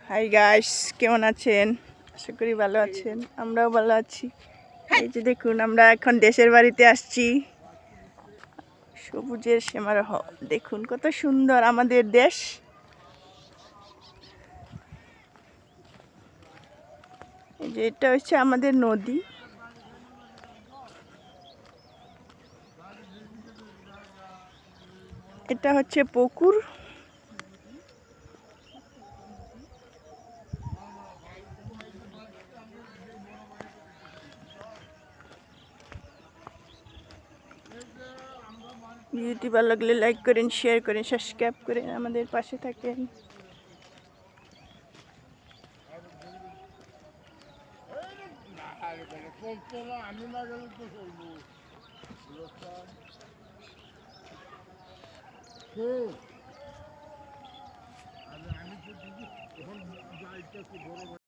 Hi guys, কেমন আছেন? আশা করি ভালো আছেন। আমরাও ভালো আছি। এই যে দেখুন, আমরা এখন দেশের বাড়িতে আসছি। সবুজের সীমারহ, দেখুন কত সুন্দর আমাদের দেশ। এই যে এটা হচ্ছে আমাদের নদী। এটা হচ্ছে পুকুর। ভিডিওটি ভালো লাগলে লাইক করেন, শেয়ার করেন, সাবস্ক্রাইব করেন, আমাদের পাশে থাকেন। আমি